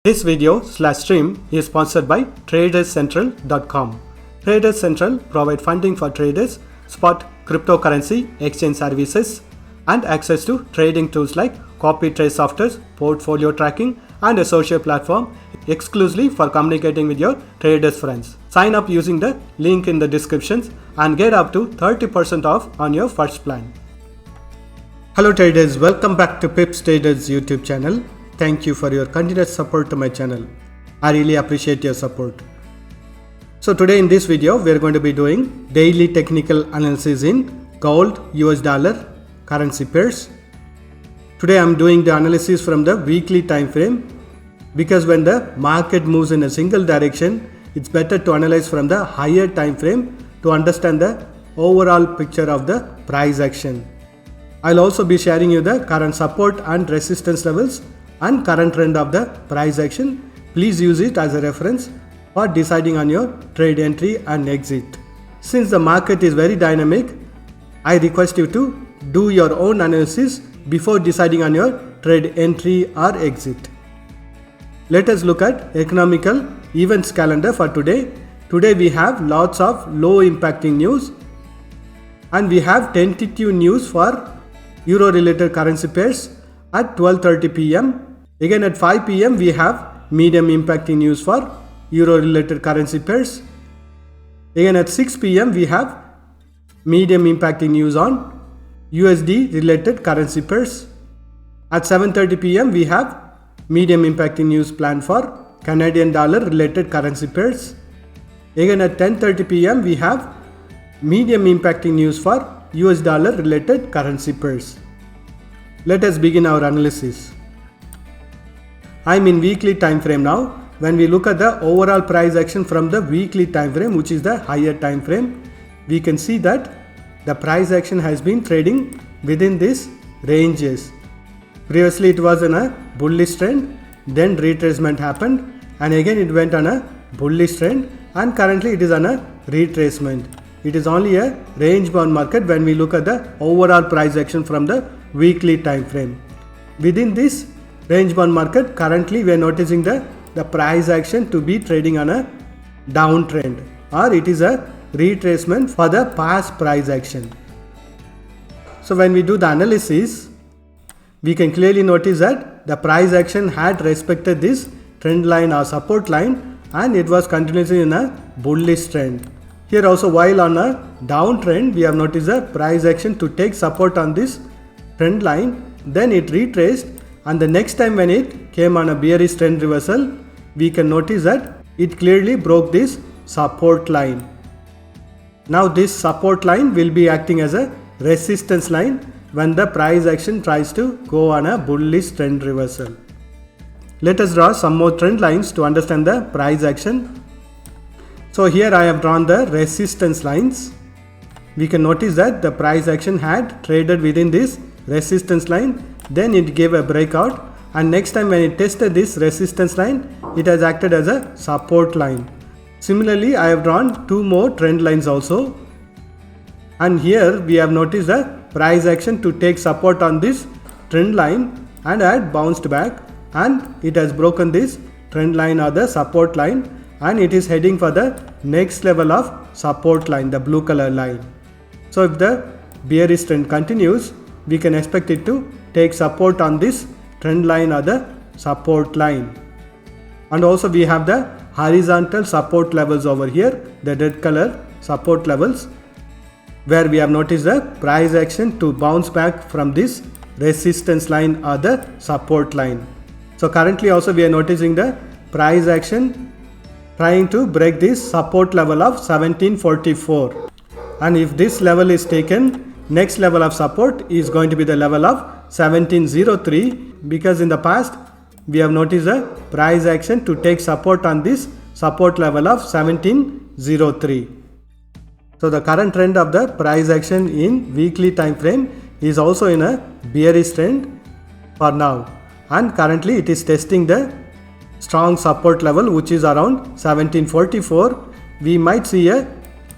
This video/stream is sponsored by TradersCentral.com. Traders Central provide funding for traders, spot cryptocurrency exchange services, and access to trading tools like copy trade software, portfolio tracking, and a social platform exclusively for communicating with your traders friends. Sign up using the link in the descriptions and get up to 30% off on your first plan. Hello traders, welcome back to Pips Traders YouTube channel. Thank you for your continuous support to my channel. I really appreciate your support. So today in this video, we are going to be doing daily technical analysis in gold, US dollar, currency pairs. Today I am doing the analysis from the weekly time frame because when the market moves in a single direction, it's better to analyze from the higher time frame to understand the overall picture of the price action. I'll also be sharing you the current support and resistance levels and current trend of the price action. Please use it as a reference for deciding on your trade entry and exit. Since the market is very dynamic, I request you to do your own analysis before deciding on your trade entry or exit. Let us look at economical events calendar for today. Today we have lots of low impacting news and we have tentative news for euro related currency pairs at 12:30 p.m. Again at 5 p.m. we have medium impacting news for euro related currency pairs. Again at 6 p.m. we have medium impacting news on USD related currency pairs. At 7:30 p.m. we have medium impacting news planned for Canadian dollar related currency pairs. Again at 10:30 p.m. we have medium impacting news for US dollar related currency pairs. Let us begin our analysis. I'm in weekly time frame now. When we look at the overall price action from the weekly time frame, which is the higher time frame, we can see that the price action has been trading within these ranges. Previously it was in a bullish trend, then retracement happened, and again it went on a bullish trend, and currently it is on a retracement. It is only a range bound market when we look at the overall price action from the weekly time frame. Within this range bound market, currently we are noticing the price action to be trading on a downtrend, or it is a retracement for the past price action. So when we do the analysis, we can clearly notice that the price action had respected this trend line or support line and it was continuously in a bullish trend. Here also, while on a downtrend, we have noticed the price action to take support on this trend line, then it retraced, and the next time when it came on a bearish trend reversal, we can notice that it clearly broke this support line. Now this support line will be acting as a resistance line when the price action tries to go on a bullish trend reversal. Let us draw some more trend lines to understand the price action. So here I have drawn the resistance lines. We can notice that the price action had traded within this resistance line, then it gave a breakout, and next time when it tested this resistance line, it has acted as a support line. Similarly, I have drawn two more trend lines also, and here we have noticed the price action to take support on this trend line and had bounced back, and it has broken this trend line or the support line, and it is heading for the next level of support line, the blue color line. So if the bearish trend continues, we can expect it to take support on this trend line or the support line. And also we have the horizontal support levels over here, the red color support levels, where we have noticed the price action to bounce back from this resistance line or the support line. So currently also we are noticing the price action trying to break this support level of 1744, and if this level is taken, next level of support is going to be the level of 1703, because in the past we have noticed the price action to take support on this support level of 1703. So the current trend of the price action in weekly time frame is also in a bearish trend for now, and currently it is testing the strong support level which is around 1744. We might see a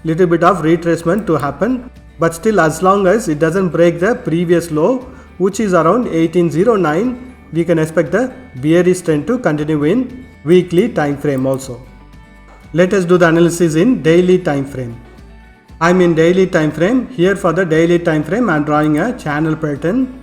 little bit of retracement to happen, but still as long as it doesn't break the previous low which is around 1809, we can expect the bearish trend to continue in weekly time frame also. Let us do the analysis in daily time frame. I am in daily time frame. Here for the daily time frame I am drawing a channel pattern.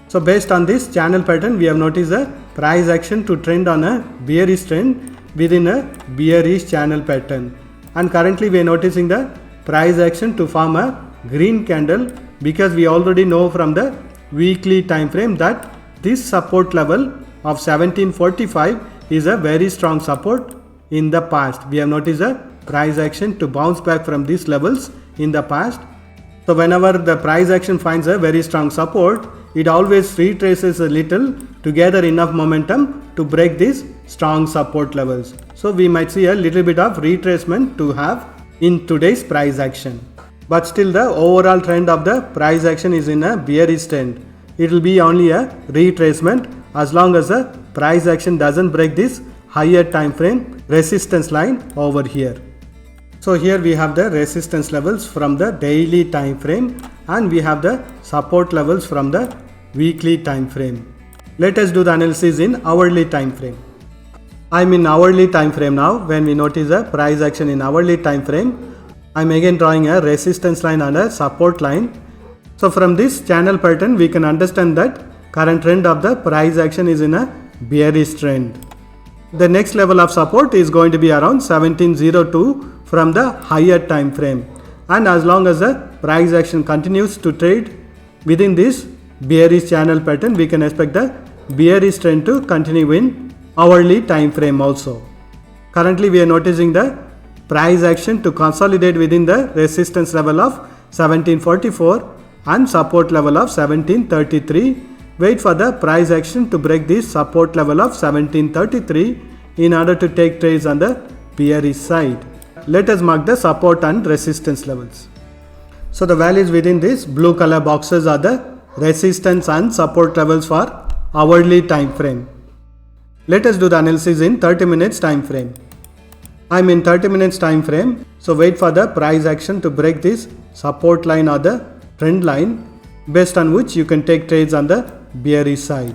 So based on this channel pattern, we have noticed the price action to trend on a bearish trend within a bearish channel pattern. And currently we are noticing the price action to form a green candle, because we already know from the weekly time frame that this support level of 1745 is a very strong support in the past. We have noticed the price action to bounce back from these levels in the past. So whenever the price action finds a very strong support, it always retraces a little to gather enough momentum to break these strong support levels. So we might see a little bit of retracement to have in today's price action. But still the overall trend of the price action is in a bearish trend. It will be only a retracement as long as the price action doesn't break this higher time frame resistance line over here. So here we have the resistance levels from the daily time frame and we have the support levels from the weekly time frame. Let us do the analysis in hourly time frame. I am in hourly time frame now. When we notice the price action in hourly time frame, I am again drawing a resistance line and a support line. So from this channel pattern we can understand that current trend of the price action is in a bearish trend. The next level of support is going to be around 1702 from the higher time frame, and as long as the price action continues to trade within this bearish channel pattern, we can expect the bearish trend to continue in hourly time frame also. Currently we are noticing the price action to consolidate within the resistance level of 1744 and support level of 1733. Wait for the price action to break this support level of 1733 in order to take trades on the bearish side. Let us mark the support and resistance levels. So the values within these blue color boxes are the resistance and support levels for hourly time frame. Let us do the analysis in 30 minutes time frame. I am in 30 minutes time frame. So wait for the price action to break this support line or the trend line, based on which you can take trades on the bearish side.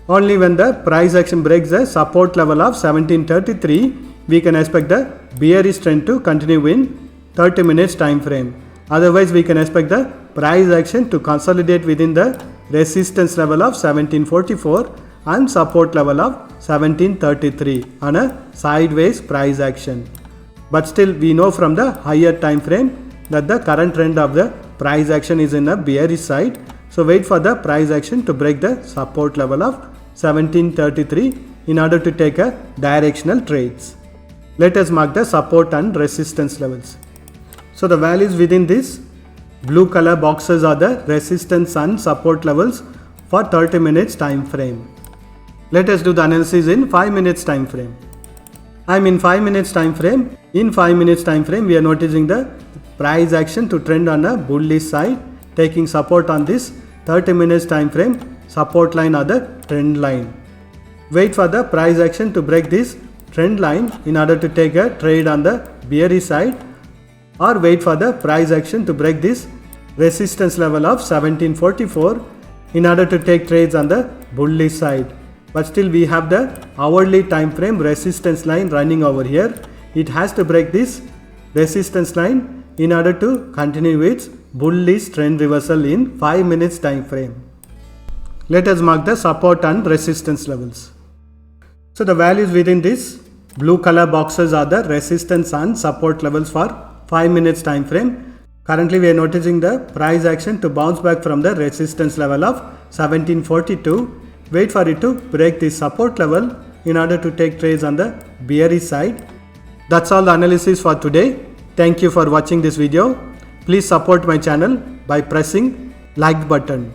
Only when the price action breaks the support level of 1733, we can expect the bearish trend to continue in 30 minutes time frame. Otherwise we can expect the price action to consolidate within the resistance level of 1744 and support level of 1733 on a sideways price action. But still we know from the higher time frame that the current trend of the price action is in a bearish side. So wait for the price action to break the support level of 1733 in order to take a directional trades. Let us mark the support and resistance levels. So the values within this blue color boxes are the resistance and support levels for 30 minutes time frame. Let us do the analysis in 5 minutes time frame. I am in 5 minutes time frame. In 5 minutes time frame we are noticing the price action to trend on a bullish side, taking support on this 30 minutes time frame support line or the trend line. Wait for the price action to break this trend line in order to take a trade on the bearish side, or wait for the price action to break this resistance level of 1744 in order to take trades on the bullish side. But still we have the hourly time frame resistance line running over here. It has to break this resistance line in order to continue its bullish trend reversal in 5 minutes time frame. Let us mark the support and resistance levels. So the values within this blue color boxes are the resistance and support levels for 5 minutes time frame. Currently we are noticing the price action to bounce back from the resistance level of 1742. Wait for it to break this support level in order to take trades on the bearish side. That's all the analysis for today. Thank you for watching this video. Please support my channel by pressing like button.